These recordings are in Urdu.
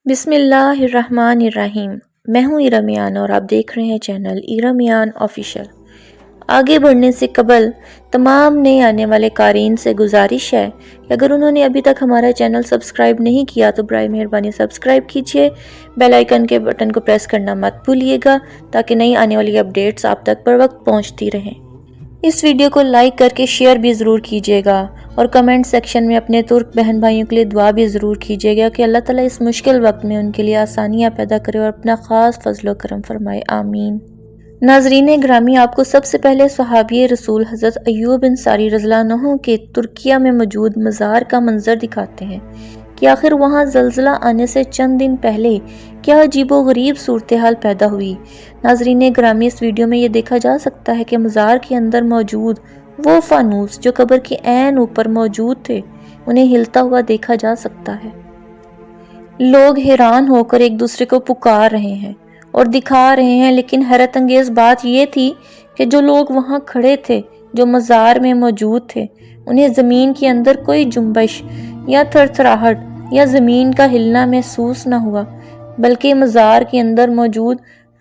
بسم اللہ الرحمن الرحیم۔ میں ہوں ایرمیان اور آپ دیکھ رہے ہیں چینل ایرمیان آفیشل۔ آگے بڑھنے سے قبل تمام نئے آنے والے قارئین سے گزارش ہے کہ اگر انہوں نے ابھی تک ہمارا چینل سبسکرائب نہیں کیا تو برائے مہربانی سبسکرائب کیجئے، بیل آئیکن کے بٹن کو پریس کرنا مت بھولیے گا تاکہ نئی آنے والی اپڈیٹس آپ تک پر وقت پہنچتی رہیں۔ اس ویڈیو کو لائک کر کے شیئر بھی ضرور کیجیے گا اور کمنٹ سیکشن میں اپنے ترک بہن بھائیوں کے لیے دعا بھی ضرور کیجیے گا کہ اللہ تعالیٰ اس مشکل وقت میں ان کے لیے آسانیاں پیدا کرے اور اپنا خاص فضل و کرم فرمائے، آمین۔ ناظرین گرامی، آپ کو سب سے پہلے صحابی رسول حضرت ایوب انصاری رضی اللہ عنہ کے ترکیہ میں موجود مزار کا منظر دکھاتے ہیں کہ آخر وہاں زلزلہ آنے سے چند دن پہلے کیا عجیب و غریب صورتحال پیدا ہوئی۔ ناظرین گرامی، اس ویڈیو میں یہ دیکھا جا سکتا ہے کہ مزار کے اندر موجود وہ فانوس جو قبر کے عین اوپر موجود تھے انہیں ہلتا ہوا دیکھا جا سکتا ہے۔ لوگ حیران ہو کر ایک دوسرے کو پکار رہے ہیں اور دکھا رہے ہیں، لیکن حیرت انگیز بات یہ تھی کہ جو لوگ وہاں کھڑے تھے، جو مزار میں موجود تھے، انہیں زمین کے اندر کوئی جنبش یا تھر تھراہٹ یا زمین کا ہلنا محسوس نہ ہوا، بلکہ مزار کے اندر موجود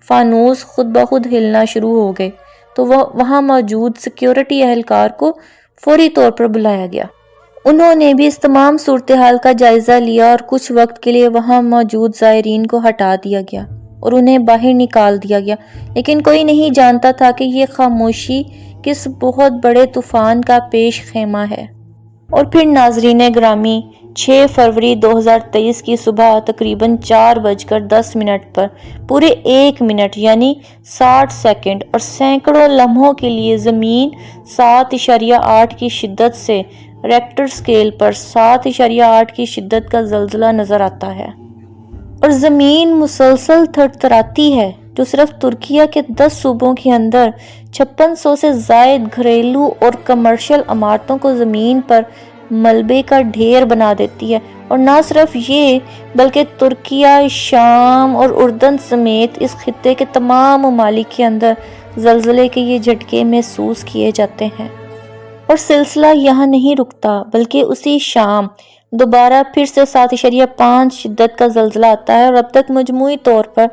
فانوس خود بخود ہلنا شروع ہو گئے۔ تو وہاں موجود سیکیورٹی اہلکار کو فوری طور پر بلایا گیا۔ انہوں نے بھی اس تمام صورتحال کا جائزہ لیا اور کچھ وقت کے لیے وہاں موجود زائرین کو ہٹا دیا گیا اور انہیں باہر نکال دیا گیا، لیکن کوئی نہیں جانتا تھا کہ یہ خاموشی کس بہت بڑے طوفان کا پیش خیمہ ہے۔ اور پھر ناظرین گرامی، 6 فروری 2023 کی صبح تقریباً 4:10 پر پورے 1 منٹ یعنی 60 سیکنڈ اور سینکڑوں لمحوں کے لیے زمین 7.8 کی شدت سے ریکٹر سکیل پر 7.8 کی شدت کا زلزلہ نظر آتا ہے، اور زمین مسلسل تھرتھراتی ہے، جو صرف ترکیہ کے 10 صوبوں کے اندر 5600 سے زائد گھریلو اور کمرشل عمارتوں کو زمین پر ملبے کا ڈھیر بنا دیتی ہے۔ اور نہ صرف یہ بلکہ ترکیہ، شام اور اردن سمیت اس خطے کے تمام ممالک کے اندر زلزلے کے یہ جھٹکے محسوس کیے جاتے ہیں۔ اور سلسلہ یہاں نہیں رکتا، بلکہ اسی شام دوبارہ پھر سے 7.5 شدت کا زلزلہ آتا ہے، اور اب تک مجموعی طور پر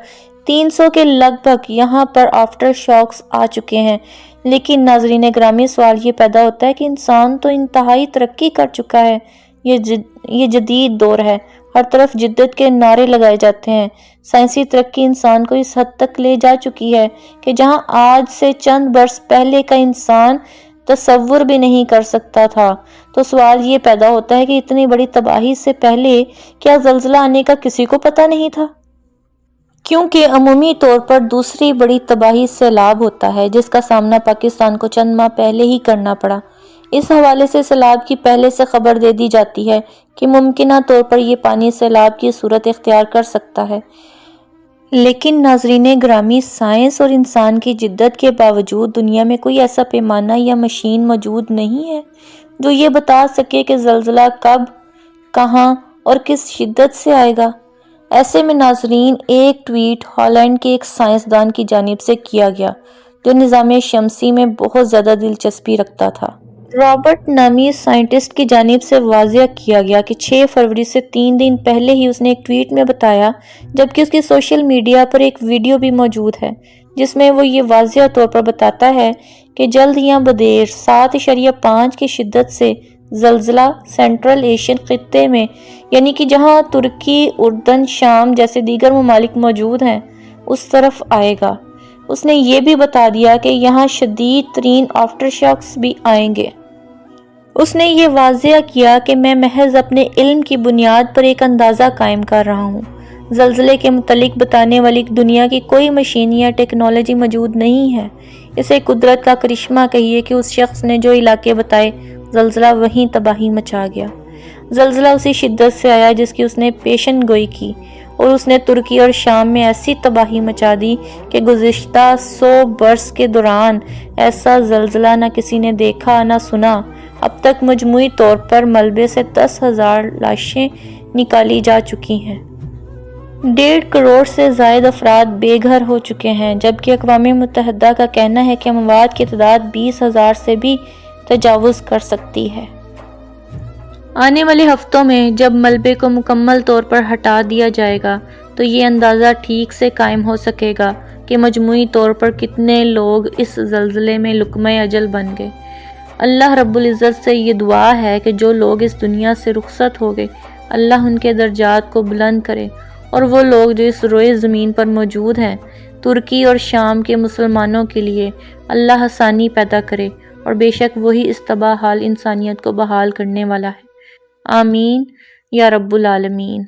300 کے لگ بھگ یہاں پر آفٹر شاکس آ چکے ہیں۔ لیکن ناظرین گرامی، سوال یہ پیدا ہوتا ہے کہ انسان تو انتہائی ترقی کر چکا ہے، یہ جدید دور ہے، ہر طرف جدت کے نعرے لگائے جاتے ہیں، سائنسی ترقی انسان کو اس حد تک لے جا چکی ہے کہ جہاں آج سے چند برس پہلے کا انسان تصور بھی نہیں کر سکتا تھا۔ تو سوال یہ پیدا ہوتا ہے کہ اتنی بڑی تباہی سے پہلے کیا زلزلہ آنے کا کسی کو پتہ نہیں تھا؟ کیونکہ عمومی طور پر دوسری بڑی تباہی سیلاب ہوتا ہے، جس کا سامنا پاکستان کو چند ماہ پہلے ہی کرنا پڑا۔ اس حوالے سے سیلاب کی پہلے سے خبر دے دی جاتی ہے کہ ممکنہ طور پر یہ پانی سیلاب کی صورت اختیار کر سکتا ہے۔ لیکن ناظرین گرامی، سائنس اور انسان کی جدت کے باوجود دنیا میں کوئی ایسا پیمانہ یا مشین موجود نہیں ہے جو یہ بتا سکے کہ زلزلہ کب، کہاں اور کس شدت سے آئے گا۔ ایسے میں ناظرین، ایک ٹویٹ ہالینڈ کے ایک سائنسدان کی جانب سے کیا گیا جو نظام شمسی میں بہت زیادہ دلچسپی رکھتا تھا۔ رابرٹ نامی اس سائنٹسٹ کی جانب سے واضح کیا گیا کہ 6 فروری سے 3 دن پہلے ہی اس نے ایک ٹویٹ میں بتایا، جبکہ اس کی سوشل میڈیا پر ایک ویڈیو بھی موجود ہے جس میں وہ یہ واضح طور پر بتاتا ہے کہ جلد یا بدیر 7.5 کی شدت سے زلزلہ سینٹرل ایشین خطے میں، یعنی کہ جہاں ترکی، اردن، شام جیسے دیگر ممالک موجود ہیں، اس طرف آئے گا۔ اس نے یہ بھی بتا دیا کہ یہاں شدید ترین آفٹر شاکس بھی آئیں گے۔ اس نے یہ واضح کیا کہ میں محض اپنے علم کی بنیاد پر ایک اندازہ قائم کر رہا ہوں۔ زلزلے کے متعلق بتانے والی دنیا کی کوئی مشین یا ٹیکنالوجی موجود نہیں ہے۔ اسے قدرت کا کرشمہ کہیے کہ اس شخص نے جو علاقے بتائے، زلزلہ وہیں تباہی مچا گیا۔ زلزلہ اسی شدت سے آیا جس کی اس نے پیشن گوئی کی، اور اس نے ترکی اور شام میں ایسی تباہی مچا دی کہ گزشتہ 100 برس کے دوران ایسا زلزلہ نہ کسی نے دیکھا نہ سنا۔ اب تک مجموعی طور پر ملبے سے 10,000 لاشیں نکالی جا چکی ہیں۔ 1.5 کروڑ سے زائد افراد بے گھر ہو چکے ہیں، جبکہ اقوام متحدہ کا کہنا ہے کہ اموات کی تعداد 20,000 سے بھی تجاوز کر سکتی ہے۔ آنے والے ہفتوں میں جب ملبے کو مکمل طور پر ہٹا دیا جائے گا تو یہ اندازہ ٹھیک سے قائم ہو سکے گا کہ مجموعی طور پر کتنے لوگ اس زلزلے میں لقمہ اجل بن گئے۔ اللہ رب العزت سے یہ دعا ہے کہ جو لوگ اس دنیا سے رخصت ہو گئے، اللہ ان کے درجات کو بلند کرے، اور وہ لوگ جو اس روئے زمین پر موجود ہیں، ترکی اور شام کے مسلمانوں کے لیے اللہ آسانی پیدا کرے، اور بے شک وہی اس تباہ حال انسانیت کو بحال کرنے والا ہے۔ آمین یا رب العالمین۔